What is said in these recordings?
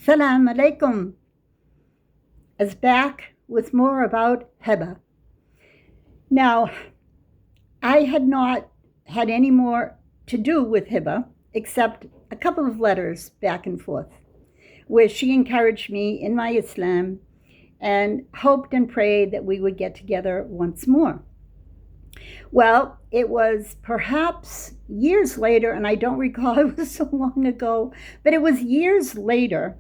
Salam alaikum is back with more about Heba. Now, I had not had any more to do with Heba except a couple of letters back and forth where she encouraged me in my Islam and hoped and prayed that we would get together once more. Well, it was perhaps years later, and I don't recall, it was so long ago, but it was years later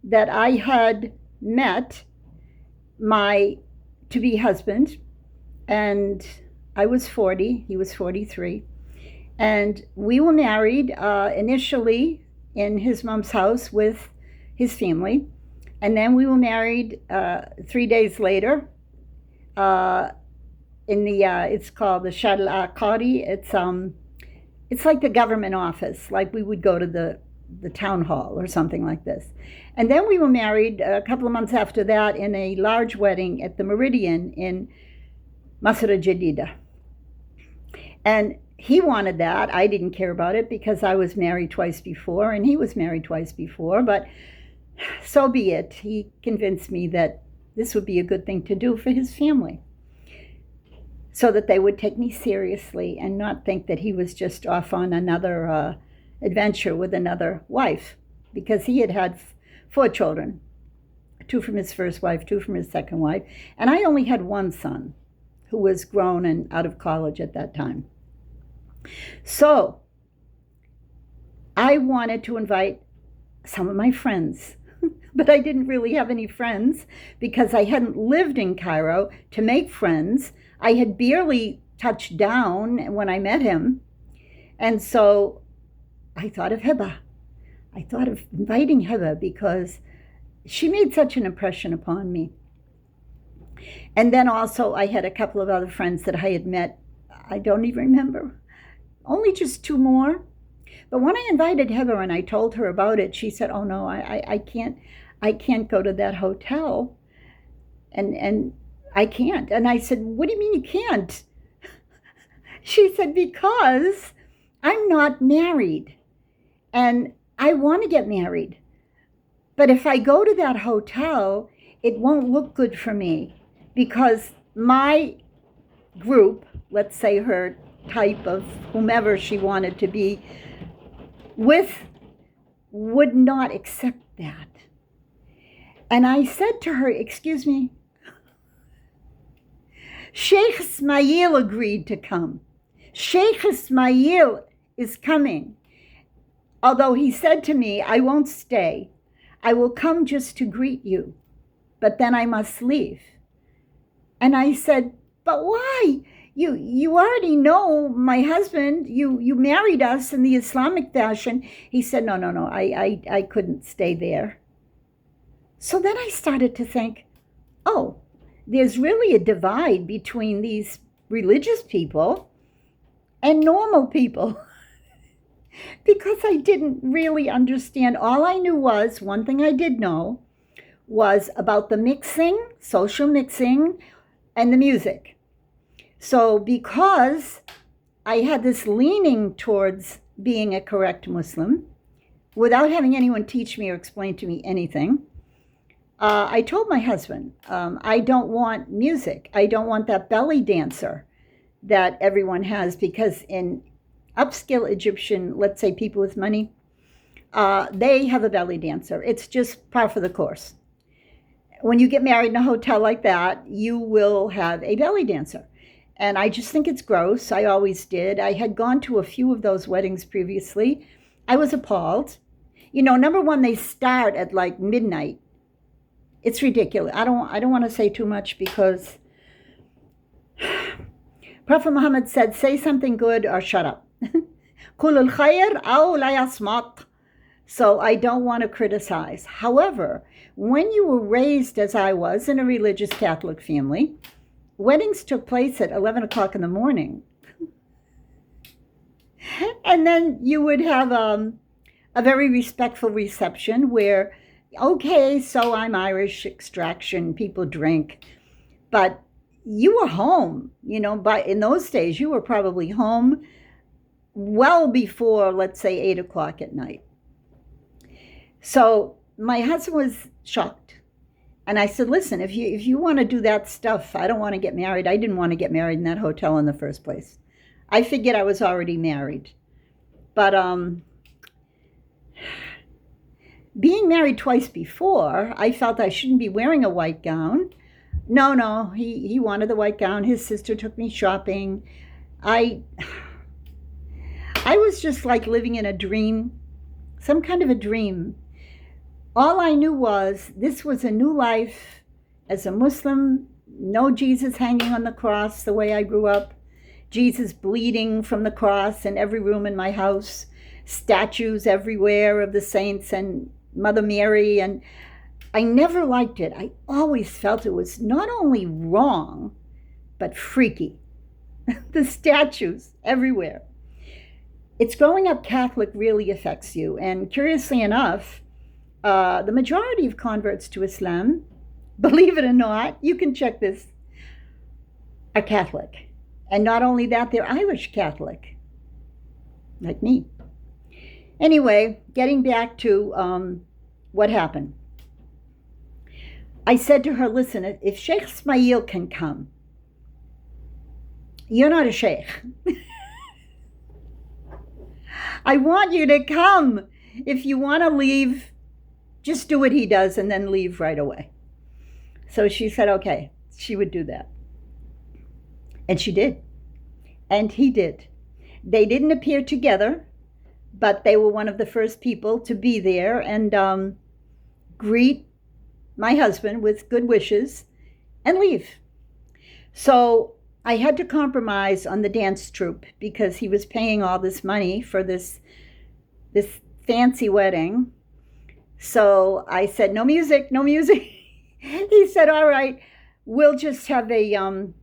that I had met my to-be husband, and I was 40, he was 43, and we were married initially in his mom's house with his family, and then we were married 3 days later in the it's called the Shadl Aqadi. It's like the government office, like we would go to the town hall or something like this. And then we were married a couple of months after that in a large wedding at the Meridian in Masra Jadida. And he wanted that. I didn't care about it because I was married twice before and he was married twice before, but so be it. He convinced me that this would be a good thing to do for his family so that they would take me seriously and not think that he was just off on another adventure with another wife, because he had had 4 children, 2 from his first wife, 2 from his second wife, and I only had one son who was grown and out of college at that time. So I wanted to invite some of my friends, but I didn't really have any friends because I hadn't lived in Cairo to make friends. I had barely touched down when I met him. And so I thought of Heba. I thought of inviting Heba because she made such an impression upon me. And then also I had a couple of other friends that I had met. I don't even remember. Only just 2 more. But when I invited Heba and I told her about it, she said, "Oh no, I can't go to that hotel. And I can't." And I said, "What do you mean you can't?" She said, "Because I'm not married and I want to get married. But if I go to that hotel, it won't look good for me because my group, let's say her type of whomever she wanted to be with, would not accept that." And I said to her, "Excuse me, Sheikh Ismail agreed to come. Sheikh Ismail is coming. Although he said to me, I won't stay. I will come just to greet you, but then I must leave." And I said, "But why? You already know my husband. You married us in the Islamic fashion." He said, No, I couldn't stay there." So then I started to think, oh, there's really a divide between these religious people and normal people because I didn't really understand. All I knew was, one thing I did know was about the mixing, social mixing, and the music. So because I had this leaning towards being a correct Muslim, without having anyone teach me or explain to me anything, I told my husband, I don't want music. I don't want that belly dancer that everyone has, because in upscale Egyptian, let's say people with money, they have a belly dancer. It's just par for the course. When you get married in a hotel like that, you will have a belly dancer. And I just think it's gross. I always did. I had gone to a few of those weddings previously. I was appalled. Number one, they start at like midnight. It's ridiculous. I don't want to say too much because Prophet Muhammad said, say something good or shut up. Qul al-khayr aw la yasmat. So I don't want to criticize. However, when you were raised, as I was, in a religious Catholic family, weddings took place at 11 o'clock in the morning. And then you would have a very respectful reception where, okay, so I'm Irish extraction, people drink, but you were home, but in those days you were probably home well before, let's say, 8 o'clock at night. So my husband was shocked. And I said, listen, if you want to do that stuff, I don't want to get married. I didn't want to get married in that hotel in the first place. I figured I was already married. But being married twice before, I felt I shouldn't be wearing a white gown. No, he wanted the white gown. His sister took me shopping. I was just like living in a dream, some kind of a dream. All I knew was this was a new life as a Muslim, no Jesus hanging on the cross the way I grew up, Jesus bleeding from the cross in every room in my house, statues everywhere of the saints and Mother Mary, and I never liked it. I always felt it was not only wrong, but freaky. The statues everywhere. It's growing up Catholic really affects you, and curiously enough, the majority of converts to Islam, believe it or not, you can check this, are Catholic. And not only that, they're Irish Catholic, like me. Anyway, getting back to what happened. I said to her, listen, if Sheikh Ismail can come, you're not a sheikh. I want you to come. If you want to leave, just do what he does and then leave right away. So she said, okay, she would do that. And she did. And he did. They didn't appear together, but they were one of the first people to be there and greet my husband with good wishes and leave. So I had to compromise on the dance troupe because he was paying all this money for this fancy wedding. So I said, no music, no music. He said, all right, we'll just have an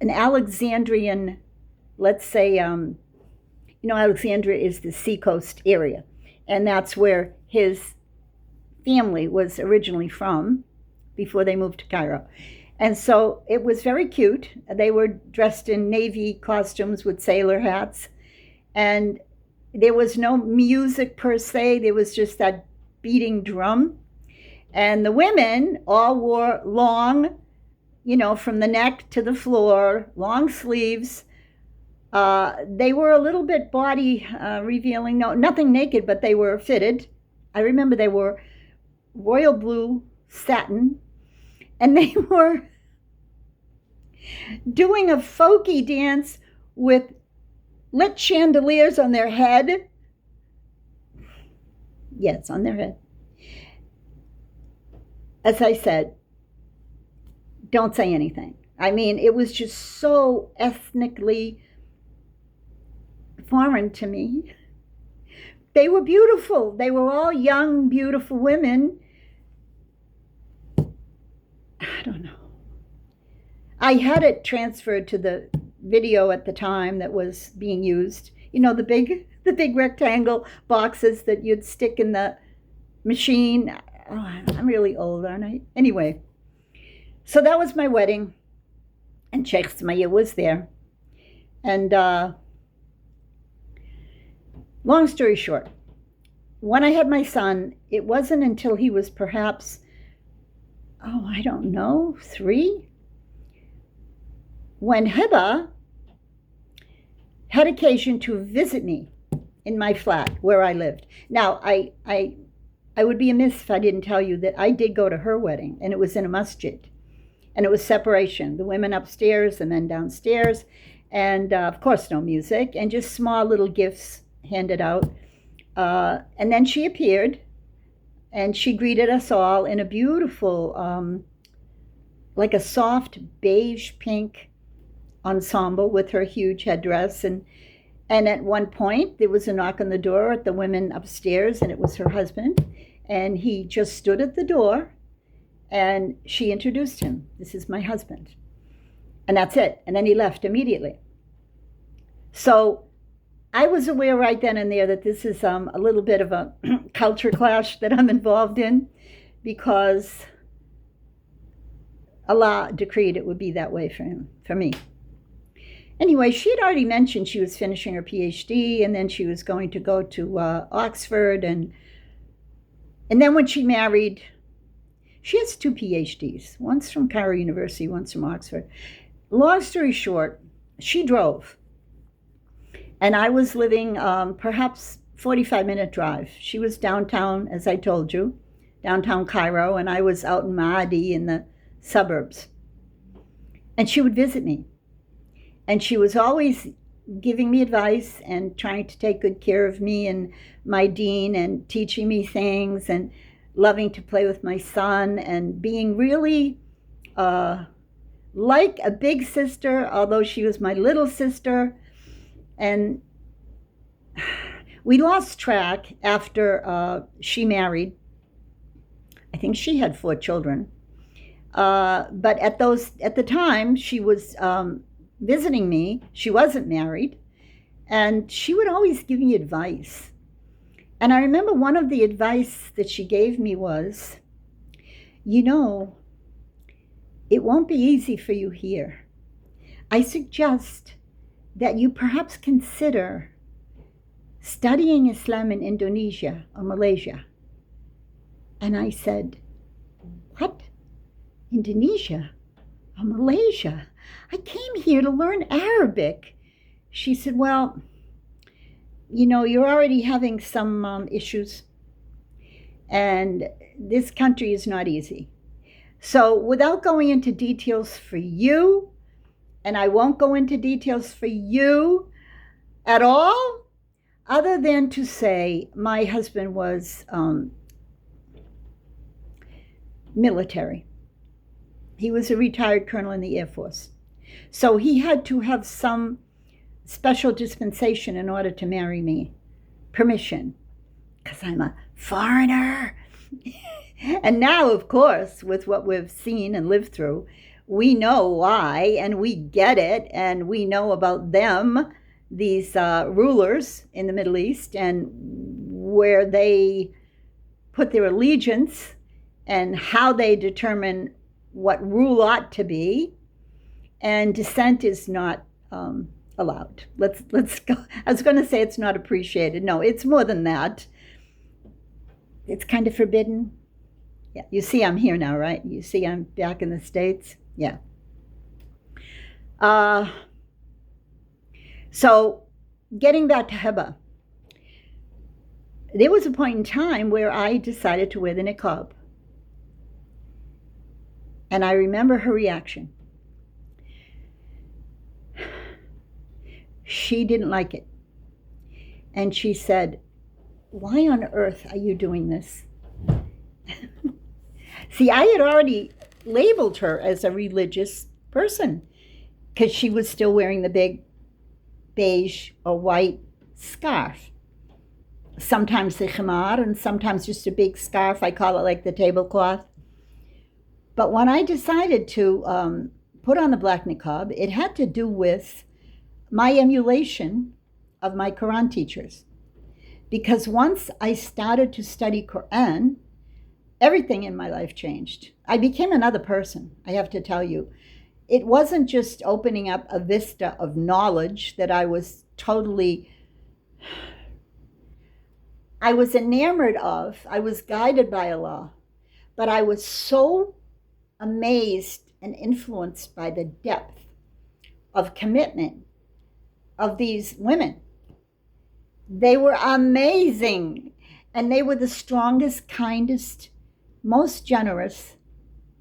Alexandrian, let's say, Alexandria is the seacoast area. And that's where his family was originally from before they moved to Cairo. And so it was very cute. They were dressed in navy costumes with sailor hats. And there was no music per se. There was just that beating drum. And the women all wore long, from the neck to the floor, long sleeves. They were a little bit body revealing. No, nothing naked, but they were fitted. I remember they were royal blue satin. And they were doing a folky dance with lit chandeliers on their head. Yes, on their head. As I said, don't say anything. I mean, it was just so ethnically foreign to me. They were beautiful. They were all young, beautiful women. I don't know. I had it transferred to the video at the time that was being used. The big rectangle boxes that you'd stick in the machine. Oh, I'm really old, aren't I? Anyway, so that was my wedding, and Sheikh Ismail was there. And long story short, when I had my son, it wasn't until he was perhaps, I don't know, 3, when Heba had occasion to visit me in my flat where I lived. Now, I would be amiss if I didn't tell you that I did go to her wedding, and it was in a masjid. And it was separation, the women upstairs, the men downstairs, and of course no music, and just small little gifts handed out. And then she appeared, and she greeted us all in a beautiful, like a soft beige pink ensemble with her huge headdress. And at one point, there was a knock on the door at the women upstairs, and it was her husband. And he just stood at the door, and she introduced him. This is my husband. And that's it. And then he left immediately. So I was aware right then and there that this is a little bit of a culture clash that I'm involved in, because Allah decreed it would be that way for me. Anyway, she had already mentioned she was finishing her PhD, and then she was going to go to Oxford, and And then when she married, she has 2 PhDs. One's from Cairo University, one's from Oxford. Long story short, she drove. And I was living perhaps 45-minute drive. She was downtown, as I told you, downtown Cairo, and I was out in Maadi in the suburbs. And she would visit me. And she was always giving me advice and trying to take good care of me and my dean and teaching me things and loving to play with my son and being really like a big sister, although she was my little sister. And we lost track after she married. I think she had 4 children. But at the time, she was visiting me. She wasn't married. And she would always give me advice. And I remember one of the advice that she gave me was, you know, it won't be easy for you here. I suggest that you perhaps consider studying Islam in Indonesia or Malaysia. And I said, what? Indonesia or Malaysia? I came here to learn Arabic. She said, well, you know, you're already having some issues, and this country is not easy. So without going into details for you, and I won't go into details for you at all, other than to say my husband was military. He was a retired colonel in the Air Force. So he had to have some special dispensation in order to marry me. Permission, because I'm a foreigner. And now, of course, with what we've seen and lived through, we know why, and we get it, and we know about them, these rulers in the Middle East, and where they put their allegiance and how they determine what rule ought to be. And dissent is not allowed. Let's go. I was going to say it's not appreciated. No, it's more than that. It's kind of forbidden. Yeah, you see I'm here now, right? You see I'm back in the States? Yeah. So getting back to Heba, there was a point in time where I decided to wear the niqab. And I remember her reaction. She didn't like it. And she said, why on earth are you doing this? See, I had already labeled her as a religious person because she was still wearing the big beige or white scarf. Sometimes the khimar and sometimes just a big scarf. I call it like the tablecloth. But when I decided to put on the black niqab, it had to do with my emulation of my Quran teachers. Because once I started to study Quran, everything in my life changed. I became another person, I have to tell you. It wasn't just opening up a vista of knowledge that I was enamored of. I was guided by Allah. But I was so amazed and influenced by the depth of commitment of these women. They were amazing. And they were the strongest, kindest, most generous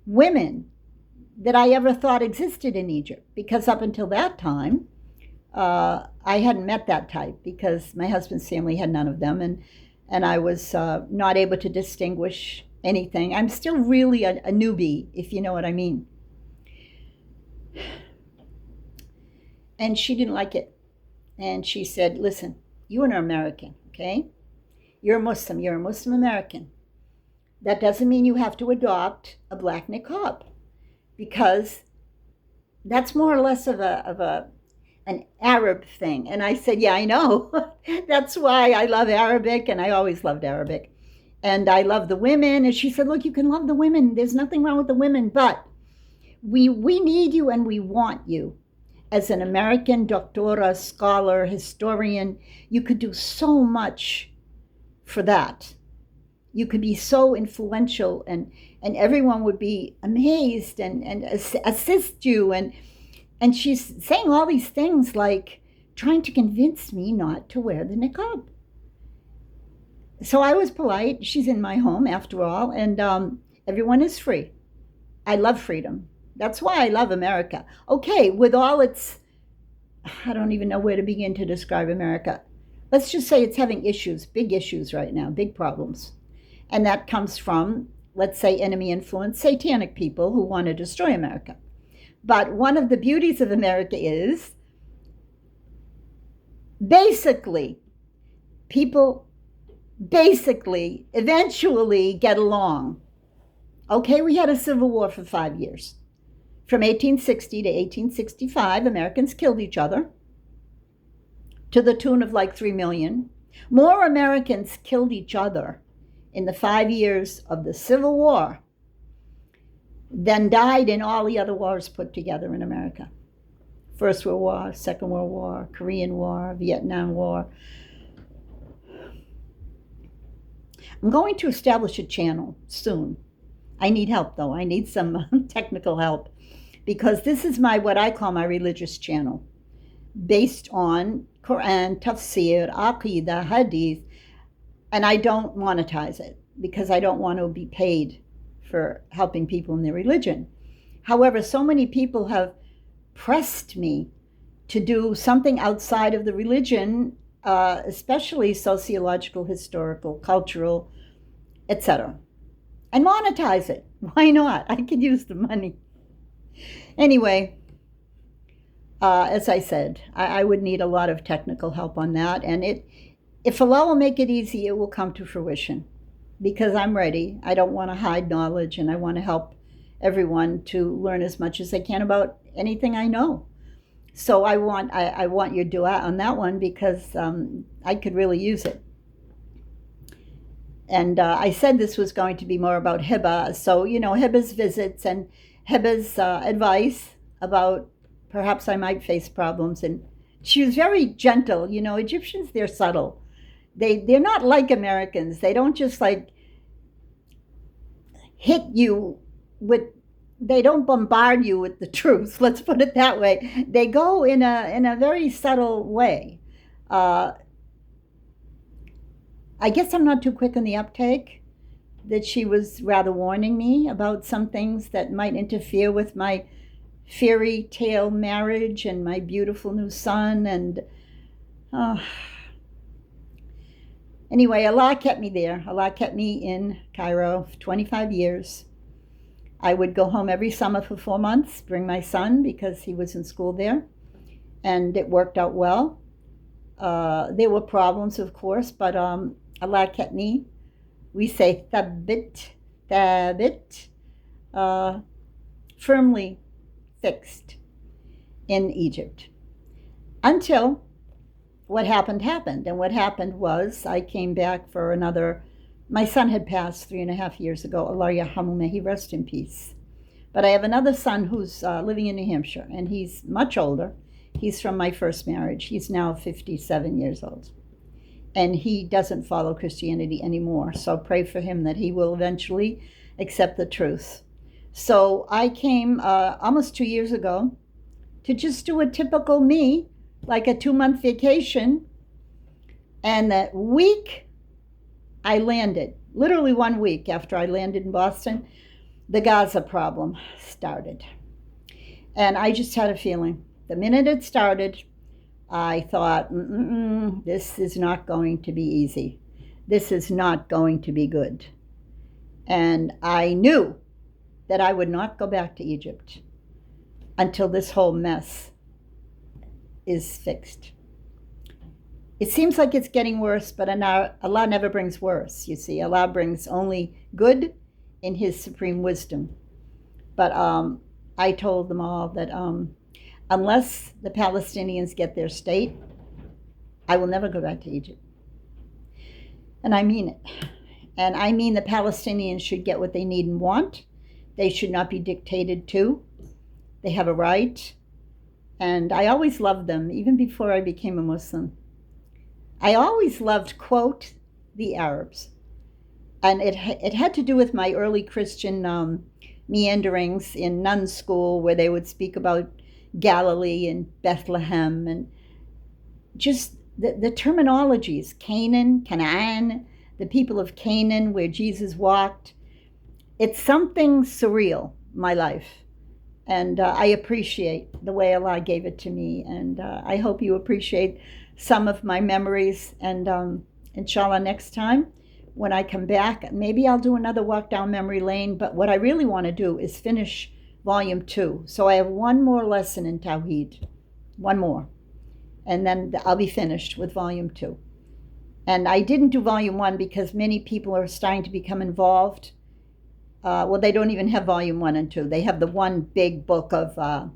women that I ever thought existed in Egypt. Because up until that time, I hadn't met that type because my husband's family had none of them. And I was not able to distinguish anything. I'm still really a newbie, if you know what I mean. And she didn't like it. And she said, listen, you're an American, okay? You're a Muslim American. That doesn't mean you have to adopt a black niqab, because that's more or less of an Arab thing. And I said, yeah, I know. That's why I love Arabic, and I always loved Arabic. And I love the women. And she said, look, you can love the women. There's nothing wrong with the women, but we need you and we want you. As an American doctora, scholar, historian, you could do so much for that. You could be so influential, and everyone would be amazed and assist you. And she's saying all these things like trying to convince me not to wear the niqab. So I was polite. She's in my home after all, and everyone is free. I love freedom. That's why I love America. Okay, with all its, I don't even know where to begin to describe America. Let's just say it's having issues, big issues right now, big problems. And that comes from, let's say, enemy influence, satanic people who want to destroy America. But one of the beauties of America is basically people eventually get along. Okay, we had a civil war for 5 years. From 1860 to 1865, Americans killed each other to the tune of like 3 million. More Americans killed each other in the 5 years of the Civil War than died in all the other wars put together in America. First World War, Second World War, Korean War, Vietnam War. I'm going to establish a channel soon. I need help though. I need some technical help, because this is what I call my religious channel, based on Quran, Tafsir, Aqidah, Hadith, and I don't monetize it because I don't want to be paid for helping people in their religion. However, so many people have pressed me to do something outside of the religion, especially sociological, historical, cultural, etc., and monetize it. Why not? I could use the money. Anyway, as I said, I would need a lot of technical help on that. And if Allah will make it easy, it will come to fruition, because I'm ready. I don't want to hide knowledge, and I want to help everyone to learn as much as they can about anything I know. So I want your dua on that one, because I could really use it. And I said this was going to be more about Hiba. So, Hiba's visits and Hiba's advice about perhaps I might face problems. And she was very gentle. Egyptians, they're subtle. They're not like Americans. They don't just like hit you they don't bombard you with the truth. Let's put it that way. They go in a very subtle way. I guess I'm not too quick on the uptake, that she was rather warning me about some things that might interfere with my fairy tale marriage and my beautiful new son. And anyway, Allah kept me there. Allah kept me in Cairo for 25 years. I would go home every summer for 4 months, bring my son because he was in school there, and it worked out well. There were problems, of course, but Allah kept me. We say thabit, firmly fixed in Egypt. Until what happened. And what happened was I came back for my son had passed 3.5 years ago. Allah yarhamu, may he rest in peace. But I have another son who's living in New Hampshire, and he's much older. He's from my first marriage. He's now 57 years old. And he doesn't follow Christianity anymore. So pray for him that he will eventually accept the truth. So I came almost 2 years ago to just do a typical me, like a 2-month vacation. And that week I landed, literally 1 week after I landed in Boston, the Gaza problem started. And I just had a feeling. The minute it started, I thought, this is not going to be easy. This is not going to be good. And I knew that I would not go back to Egypt until this whole mess is fixed. It seems like it's getting worse, but Allah never brings worse, you see. Allah brings only good in His supreme wisdom. But I told them all that unless the Palestinians get their state, I will never go back to Egypt. And I mean it. And I mean the Palestinians should get what they need and want. They should not be dictated to. They have a right. And I always loved them, even before I became a Muslim. I always loved, quote, the Arabs. And it had to do with my early Christian meanderings in nun school, where they would speak about Galilee and Bethlehem, and just the terminologies, Canaan, the people of Canaan, where Jesus walked. It's something surreal, my life. And I appreciate the way Allah gave it to me. And I hope you appreciate some of my memories. And inshallah, next time when I come back, maybe I'll do another walk down memory lane. But what I really want to do is finish volume 2. So I have one more lesson in Tawheed, one more. And then I'll be finished with volume 2. And I didn't do volume 1 because many people are starting to become involved. Well, they don't even have volume 1 and 2. They have the one big book of Qawl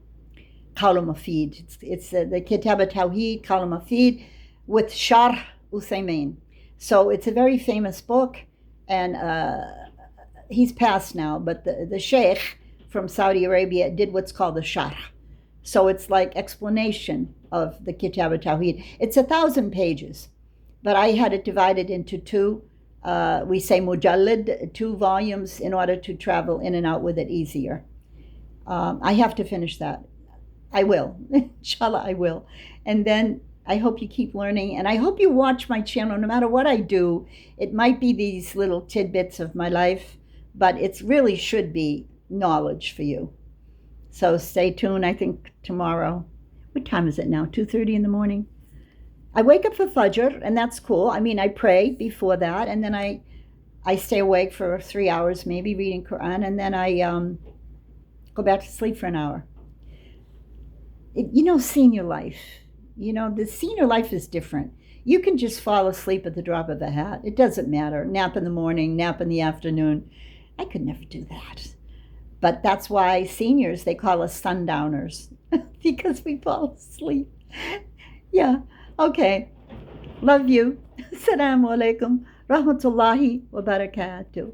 Mufid. It's the Kitab al-Tawheed, Qawl Mufid, with Sharh Uthaymin. So it's a very famous book, and he's passed now, but the Sheikh from Saudi Arabia did what's called the Sharh. So it's like explanation of the Kitab al-Tawheed. It's 1,000 pages, but I had it divided into 2. We say mujallid, 2 volumes, in order to travel in and out with it easier. I have to finish that. I will. Inshallah, I will. And then I hope you keep learning. And I hope you watch my channel no matter what I do. It might be these little tidbits of my life, but it really should be knowledge for you. So stay tuned. I think tomorrow, what time is it now? 2:30 in the morning? I wake up for Fajr, and that's cool. I mean, I pray before that, and then I stay awake for 3 hours, maybe reading Quran, and then I go back to sleep for an hour. Senior life. The senior life is different. You can just fall asleep at the drop of a hat. It doesn't matter. Nap in the morning, nap in the afternoon. I could never do that. But that's why seniors, they call us sundowners, because we fall asleep. Yeah. Okay. Love you. Assalamu alaikum. Rahmatullahi wa barakatuh.